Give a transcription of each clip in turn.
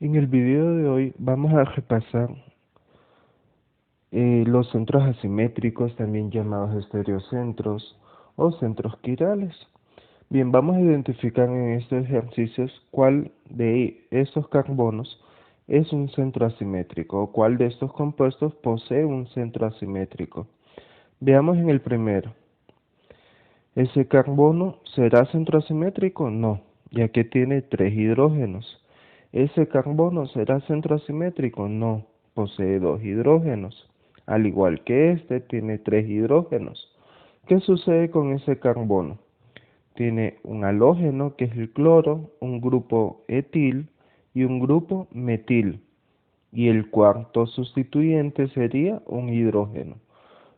En el video de hoy vamos a repasar los centros asimétricos, también llamados estereocentros o centros quirales. Bien, vamos a identificar en estos ejercicios cuál de estos carbonos es un centro asimétrico o cuál de estos compuestos posee un centro asimétrico. Veamos en el primero. ¿Ese carbono será centro asimétrico? No, ya que tiene 3 hidrógenos. ¿Ese carbono será centro asimétrico? No, posee 2 hidrógenos. Al igual que este, tiene 3 hidrógenos. ¿Qué sucede con ese carbono? Tiene un halógeno, que es el cloro, un grupo etil y un grupo metil. Y el cuarto sustituyente sería un hidrógeno.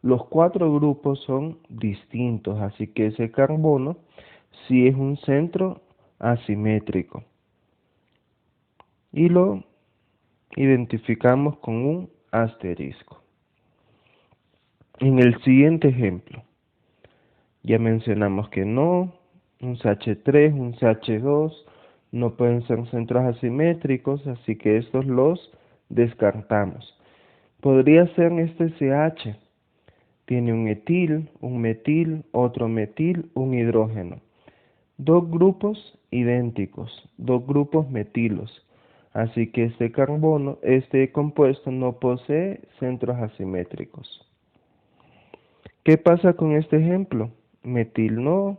Los 4 grupos son distintos, así que ese carbono sí es un centro asimétrico. Y lo identificamos con un asterisco. En el siguiente ejemplo, ya mencionamos que no, un CH3, un CH2 no pueden ser centros asimétricos, así que estos los descartamos. Podría ser este CH, tiene un etil, un metil, otro metil, un hidrógeno. Dos grupos idénticos, dos grupos metilos. Así que este compuesto no posee centros asimétricos. ¿Qué pasa con este ejemplo? Metil no,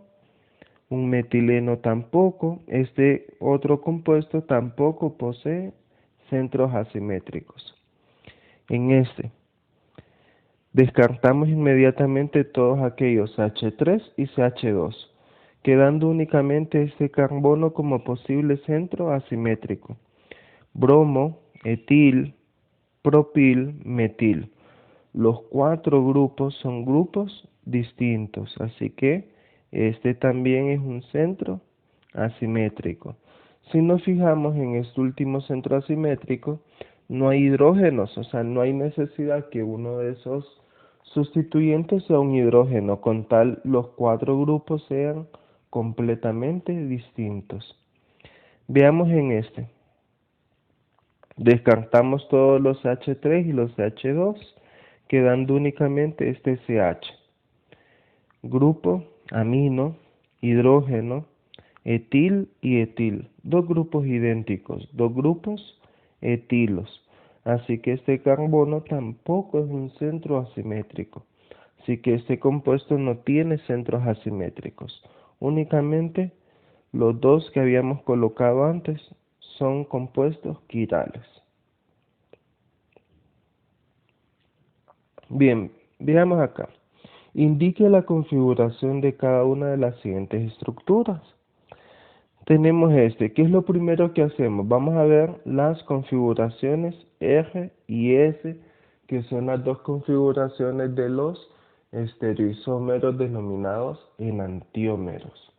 un metileno tampoco, este otro compuesto tampoco posee centros asimétricos. En este, descartamos inmediatamente todos aquellos H3 y CH2, quedando únicamente este carbono como posible centro asimétrico. Bromo, etil, propil, metil. Los 4 grupos son grupos distintos, así que este también es un centro asimétrico. Si nos fijamos en este último centro asimétrico, no hay hidrógenos, o sea, no hay necesidad que uno de esos sustituyentes sea un hidrógeno, con tal los 4 grupos sean completamente distintos. Veamos en este. Descartamos todos los H3 y los H2, quedando únicamente este CH. Grupo amino, hidrógeno, etil y etil. Dos grupos idénticos, dos grupos etilos. Así que este carbono tampoco es un centro asimétrico. Así que este compuesto no tiene centros asimétricos. Únicamente los dos que habíamos colocado antes son compuestos quirales. Bien, veamos acá. Indique la configuración de cada una de las siguientes estructuras. Tenemos ¿qué es lo primero que hacemos? Vamos a ver las configuraciones R y S, que son las dos configuraciones de los estereoisómeros denominados enantiómeros,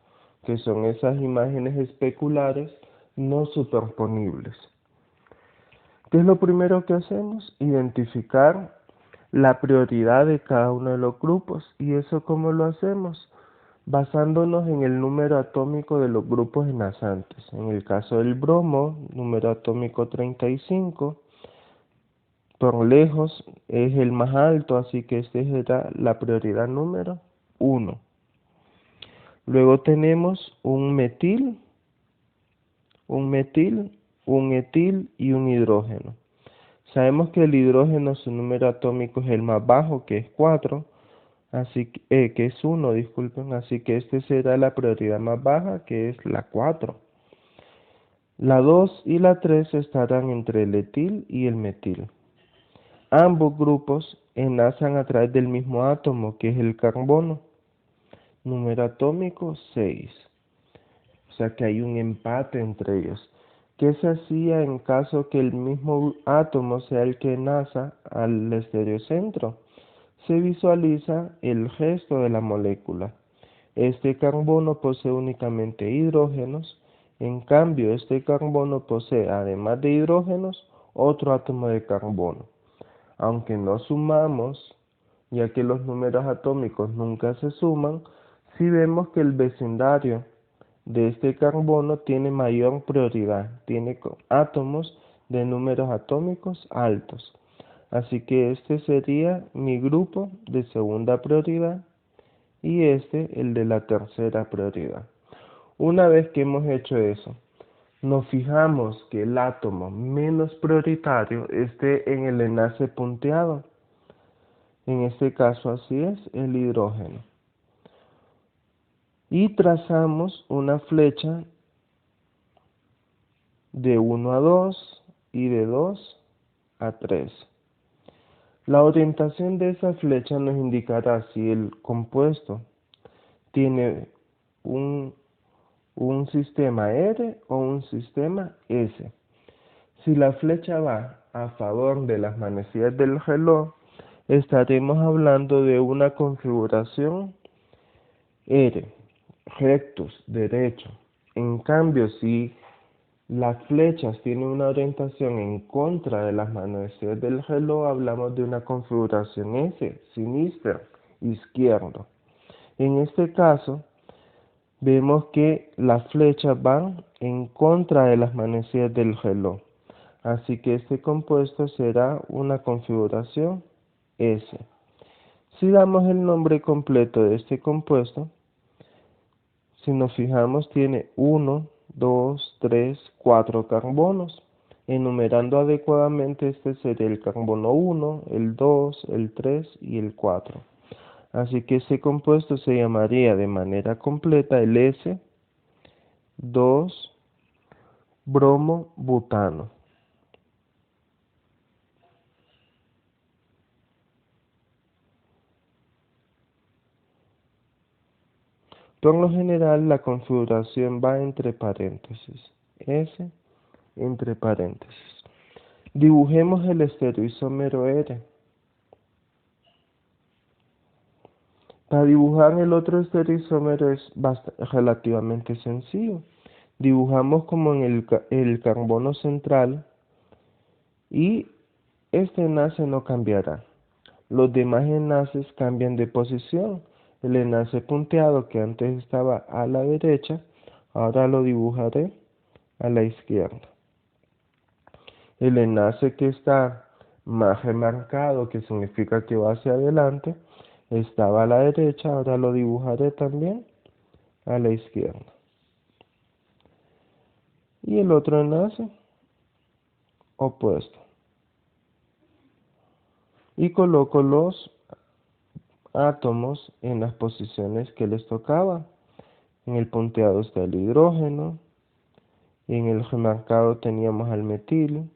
que son esas imágenes especulares no superponibles. ¿Qué es lo primero que hacemos? Identificar la prioridad de cada uno de los grupos. ¿Y eso cómo lo hacemos? Basándonos en el número atómico de los grupos enlazantes. En el caso del bromo, número atómico 35, por lejos es el más alto, así que este será la prioridad número 1. Luego tenemos un metil, un etil y un hidrógeno. Sabemos que el hidrógeno, su número atómico es el más bajo, que es 4, que es 1, disculpen, así que este será la prioridad más baja, que es la 4. La 2 y la 3 estarán entre el etil y el metil. Ambos grupos enlazan a través del mismo átomo, que es el carbono, número atómico 6. O sea que hay un empate entre ellos. ¿Qué se hacía en caso que el mismo átomo sea el que enlaza al estereocentro? Se visualiza el resto de la molécula. Este carbono posee únicamente hidrógenos, en cambio este carbono posee, además de hidrógenos, otro átomo de carbono. Aunque no sumamos, ya que los números atómicos nunca se suman, sí vemos que el vecindario de este carbono tiene mayor prioridad, tiene átomos de números atómicos altos. Así que este sería mi grupo de segunda prioridad y este el de la tercera prioridad. Una vez que hemos hecho eso, nos fijamos que el átomo menos prioritario esté en el enlace punteado. En este caso así es, el hidrógeno. Y trazamos una flecha de 1 a 2 y de 2 a 3. La orientación de esa flecha nos indicará si el compuesto tiene un sistema R o un sistema S. Si la flecha va a favor de las manecillas del reloj, estaremos hablando de una configuración R, rectos, derecho. En cambio, si las flechas tienen una orientación en contra de las manecillas del reloj, hablamos de una configuración S, sinister, izquierdo. En este caso, vemos que las flechas van en contra de las manecillas del reloj. Así que este compuesto será una configuración S. Si damos el nombre completo de este compuesto, si nos fijamos tiene 1, 2, 3, 4 carbonos. Enumerando adecuadamente este sería el carbono 1, el 2, el 3 y el 4. Así que este compuesto se llamaría de manera completa el S2-bromobutano. Por lo general la configuración va entre paréntesis, S entre paréntesis. Dibujemos el estereoisómero R. Para dibujar el otro estereoisómero es relativamente sencillo. Dibujamos como en el carbono central y este enlace no cambiará. Los demás enlaces cambian de posición. El enlace punteado que antes estaba a la derecha, ahora lo dibujaré a la izquierda. El enlace que está más remarcado, que significa que va hacia adelante, estaba a la derecha, ahora lo dibujaré también a la izquierda. Y el otro enlace opuesto. Y coloco los átomos en las posiciones que les tocaba. En el punteado está el hidrógeno, y en el remarcado teníamos al metil,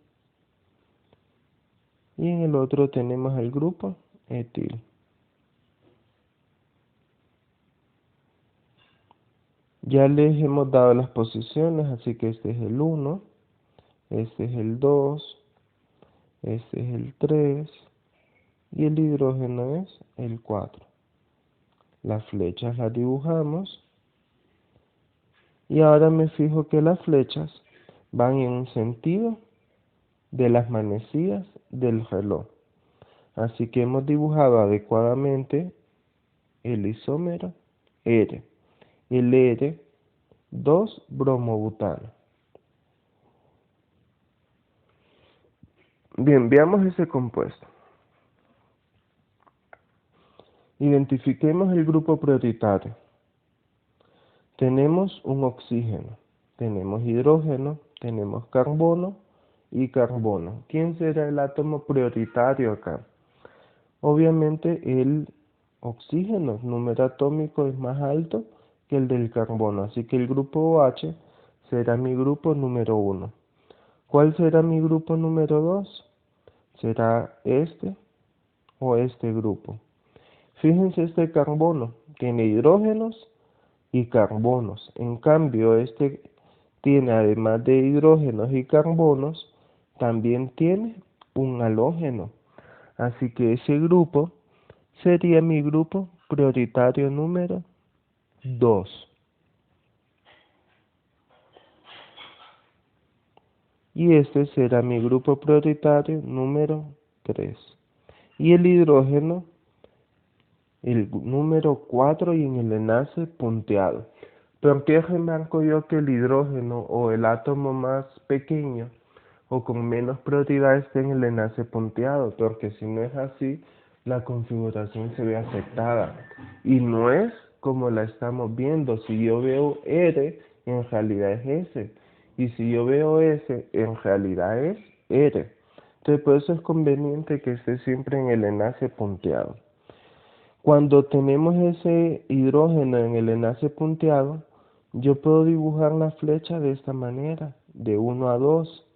y en el otro tenemos el grupo etil. Ya les hemos dado las posiciones, así que este es el 1, este es el 2, este es el 3 y el hidrógeno es el 4. Las flechas las dibujamos y ahora me fijo que las flechas van en un sentido de las manecillas del reloj. Así que hemos dibujado adecuadamente el isómero R, el R2-bromobutano. Bien, veamos ese compuesto. Identifiquemos el grupo prioritario. Tenemos un oxígeno, tenemos hidrógeno, tenemos carbono y carbono. ¿Quién será el átomo prioritario acá? Obviamente el oxígeno, el número atómico es más alto que el del carbono, así que el grupo OH será mi grupo número 1. ¿Cuál será mi grupo número 2? ¿Será este o este grupo? Fíjense, este carbono tiene hidrógenos y carbonos. En cambio, este tiene, además de hidrógenos y carbonos, también tiene un halógeno. Así que ese grupo sería mi grupo prioritario número 2. Y este será mi grupo prioritario número 3. Y el hidrógeno, el número 4 y en el enlace punteado. ¿Por qué remarco yo que el hidrógeno o el átomo más pequeño o con menos prioridad esté en el enlace punteado, porque si no es así, la configuración se ve afectada. Y no es como la estamos viendo. Si yo veo R, en realidad es S. Y si yo veo S, en realidad es R. Entonces, por eso es conveniente que esté siempre en el enlace punteado. Cuando tenemos ese hidrógeno en el enlace punteado, yo puedo dibujar la flecha de esta manera, de 1 a 2.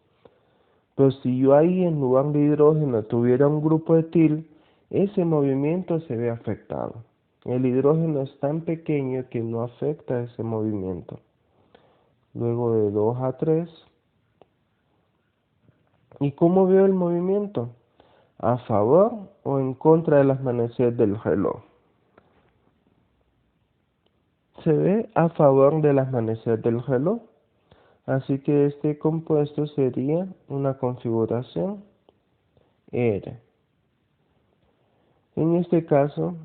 Pero si yo ahí en lugar de hidrógeno tuviera un grupo etil, ese movimiento se ve afectado. El hidrógeno es tan pequeño que no afecta ese movimiento. Luego de 2 a 3. ¿Y cómo veo el movimiento? ¿A favor o en contra del amanecer del reloj? Se ve a favor del amanecer del reloj. Así que este compuesto sería una configuración R. En este caso,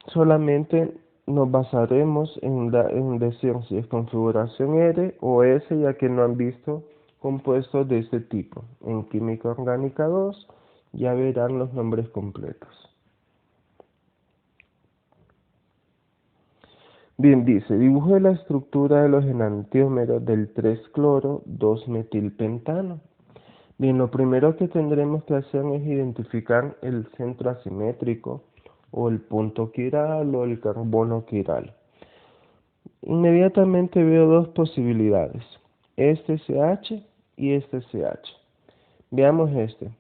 solamente nos basaremos en decir si es configuración R o S, ya que no han visto compuestos de este tipo. En química orgánica 2 ya verán los nombres completos. Bien, dice, dibuje la estructura de los enantiómeros del 3-cloro 2-metilpentano. Bien, lo primero que tendremos que hacer es identificar el centro asimétrico o el punto quiral o el carbono quiral. Inmediatamente veo dos posibilidades, este CH y este CH. Veamos este.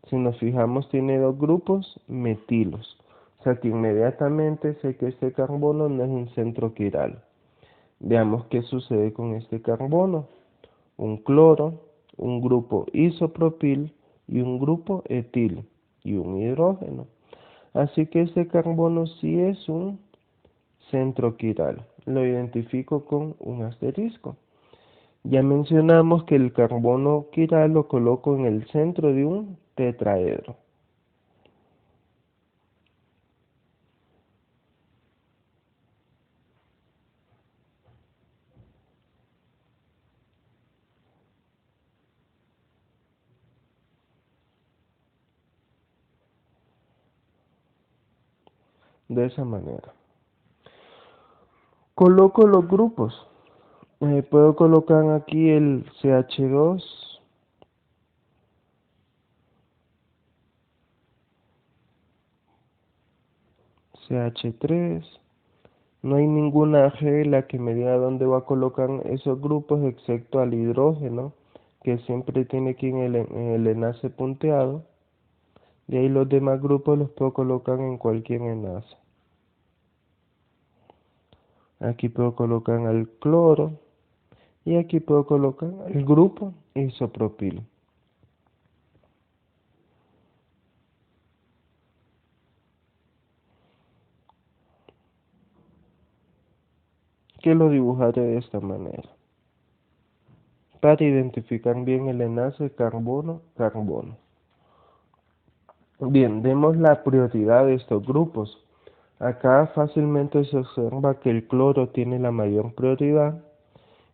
Si nos fijamos tiene dos grupos metilos, o sea que inmediatamente sé que este carbono no es un centro quiral. Veamos qué sucede con este carbono. Un cloro, un grupo isopropil y un grupo etil y un hidrógeno. Así que este carbono sí es un centro quiral. Lo identifico con un asterisco. Ya mencionamos que el carbono quiral lo coloco en el centro de un tetraedro. De esa manera. Coloco los grupos. Puedo colocar aquí el CH2, CH3. No hay ninguna regla que me diga dónde va a colocar esos grupos excepto al hidrógeno, que siempre tiene que ir en el enlace punteado. Y ahí los demás grupos los puedo colocar en cualquier enlace. Aquí puedo colocar al cloro y aquí puedo colocar el grupo isopropil, que lo dibujaré de esta manera, para identificar bien el enlace carbono-carbono. Bien, demos la prioridad de estos grupos. Acá fácilmente se observa que el cloro tiene la mayor prioridad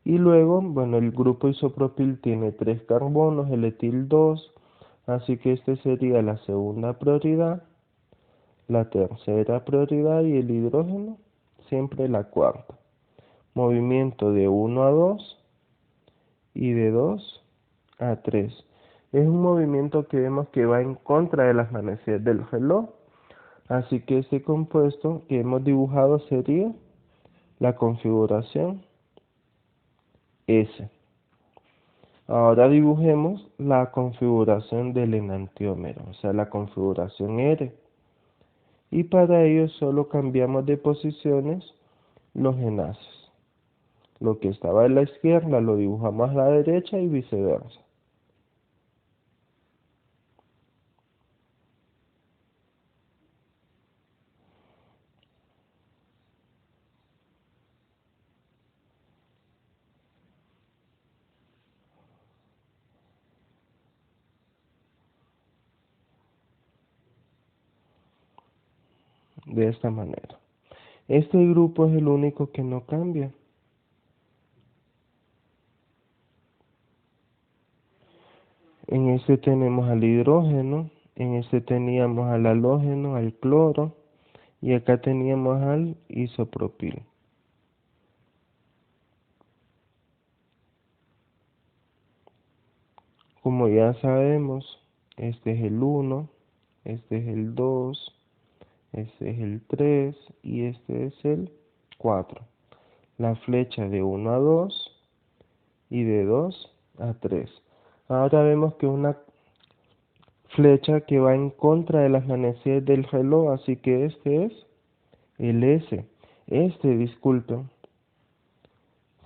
y luego, bueno, el grupo isopropil tiene 3 carbonos, el etil 2, así que este sería la segunda prioridad, la tercera prioridad y el hidrógeno siempre la cuarta. Movimiento de 1 a 2 y de 2 a 3. Es un movimiento que vemos que va en contra de las manecillas del reloj. Así que este compuesto que hemos dibujado sería la configuración S. Ahora dibujemos la configuración del enantiómero, o sea, la configuración R. Y para ello solo cambiamos de posiciones los enlaces. Lo que estaba a la izquierda lo dibujamos a la derecha y viceversa. De esta manera. Este grupo es el único que no cambia. En este tenemos al hidrógeno, en este teníamos al halógeno, al cloro, y acá teníamos al isopropil. Como ya sabemos, este es el 1, este es el 2, este es el 3 y este es el 4. La flecha de 1 a 2 y de 2 a 3. Ahora vemos que una flecha que va en contra de las manecillas del reloj, así que este es el S. Disculpen,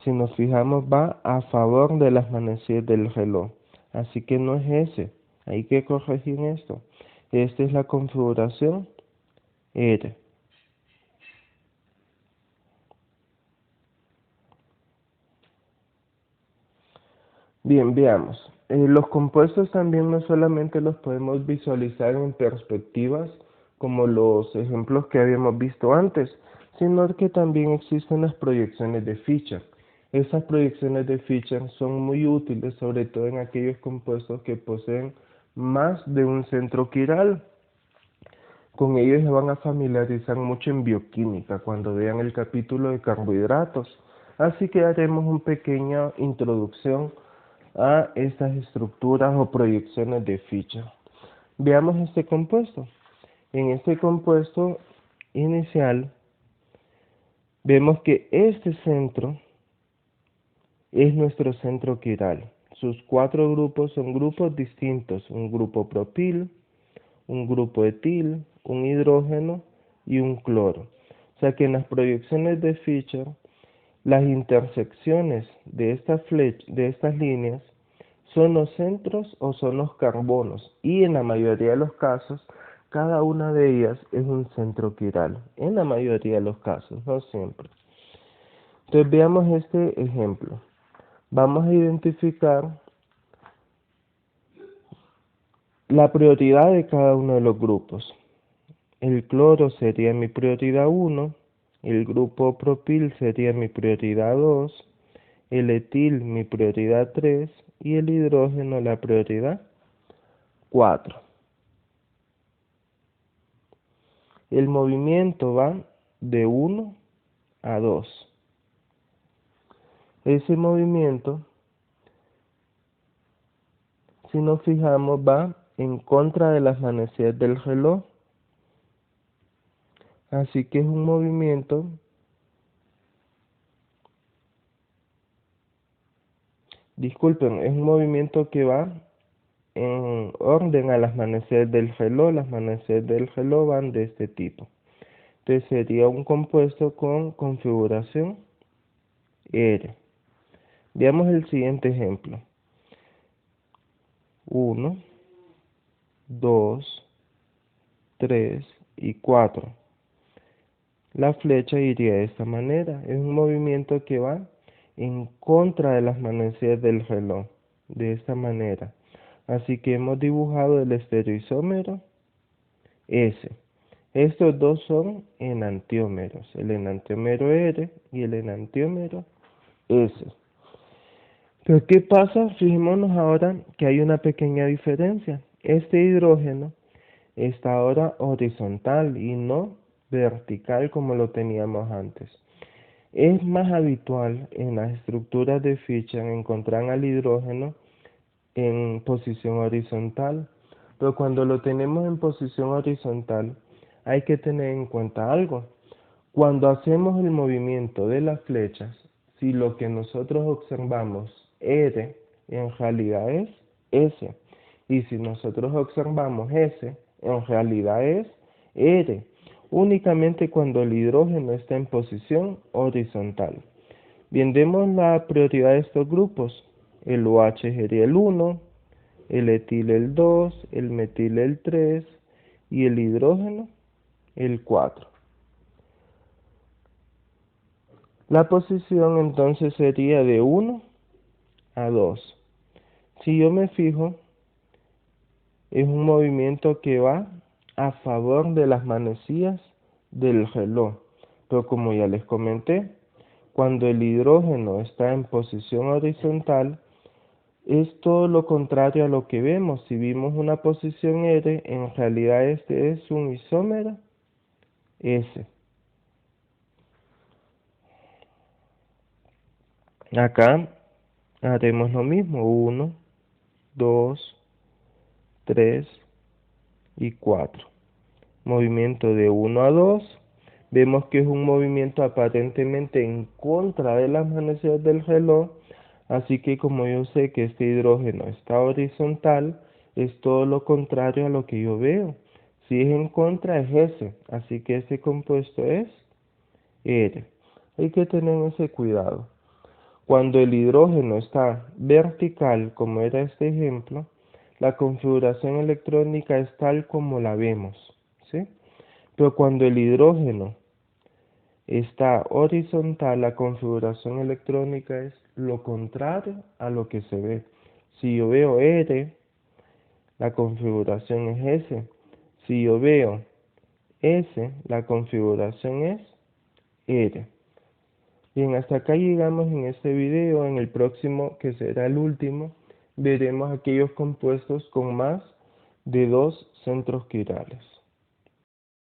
si nos fijamos va a favor de las manecillas del reloj, así que no es S. Hay que corregir esto. Esta es la configuración R. Bien, veamos. Los compuestos también no solamente los podemos visualizar en perspectivas, como los ejemplos que habíamos visto antes, sino que también existen las proyecciones de Fischer. Esas proyecciones de Fischer son muy útiles, sobre todo en aquellos compuestos que poseen más de un centro quiral. Con ellos se van a familiarizar mucho en bioquímica cuando vean el capítulo de carbohidratos. Así que haremos una pequeña introducción a estas estructuras o proyecciones de Fischer. Veamos este compuesto. En este compuesto inicial vemos que este centro es nuestro centro quiral. Sus 4 grupos son grupos distintos, un grupo propil, un grupo etil, un hidrógeno y un cloro. O sea que en las proyecciones de Fischer, las intersecciones de estas líneas son los centros o son los carbonos, y en la mayoría de los casos cada una de ellas es un centro quiral, en la mayoría de los casos, no siempre. Entonces veamos este ejemplo. Vamos a identificar la prioridad de cada uno de los grupos. El cloro sería mi prioridad 1, el grupo propil sería mi prioridad 2, el etil mi prioridad 3 y el hidrógeno la prioridad 4. El movimiento va de 1 a 2. Ese movimiento, si nos fijamos, va en contra de las manecillas del reloj. Así que es un movimiento, disculpen, es un movimiento que va en orden a las manecillas del reloj. Las manecillas del reloj van de este tipo. Entonces sería un compuesto con configuración R. Veamos el siguiente ejemplo. 1, 2, 3 y 4. La flecha iría de esta manera. Es un movimiento que va en contra de las manecillas del reloj, de esta manera. Así que hemos dibujado el estereoisómero S. Estos dos son enantiómeros, el enantiómero R y el enantiómero S. Pero ¿qué pasa? Fijémonos ahora que hay una pequeña diferencia. Este hidrógeno está ahora horizontal y no vertical como lo teníamos antes. Es más habitual en las estructuras de Fischer encontrar al hidrógeno en posición horizontal, pero cuando lo tenemos en posición horizontal hay que tener en cuenta algo. Cuando hacemos el movimiento de las flechas, si lo que nosotros observamos R en realidad es S, y si nosotros observamos S en realidad es R, únicamente cuando el hidrógeno está en posición horizontal. Bien, demos la prioridad de estos grupos. El OH sería el 1, el etil el 2, el metil el 3 y el hidrógeno el 4. La posición entonces sería de 1 a 2. Si yo me fijo, es un movimiento que va a favor de las manecillas del reloj. Pero como ya les comenté, cuando el hidrógeno está en posición horizontal, Es todo lo contrario a lo que vemos. Si vimos una posición R, en realidad este es un isómero S. Acá haremos lo mismo, 1, 2, 3 y 4. Movimiento de 1 a 2. Vemos que es un movimiento aparentemente en contra de las manecillas del reloj, así que como yo sé que este hidrógeno está horizontal, es todo lo contrario a lo que yo veo. Si es en contra es S, así que ese compuesto es R. Hay que tener ese cuidado. Cuando el hidrógeno está vertical, como era este ejemplo, la configuración electrónica es tal como la vemos, ¿sí? Pero cuando el hidrógeno está horizontal, la configuración electrónica es lo contrario a lo que se ve. Si yo veo R, la configuración es S. Si yo veo S, la configuración es R. Bien, hasta acá llegamos en este video. En el próximo, que será el último, veremos aquellos compuestos con más de 2 centros quirales.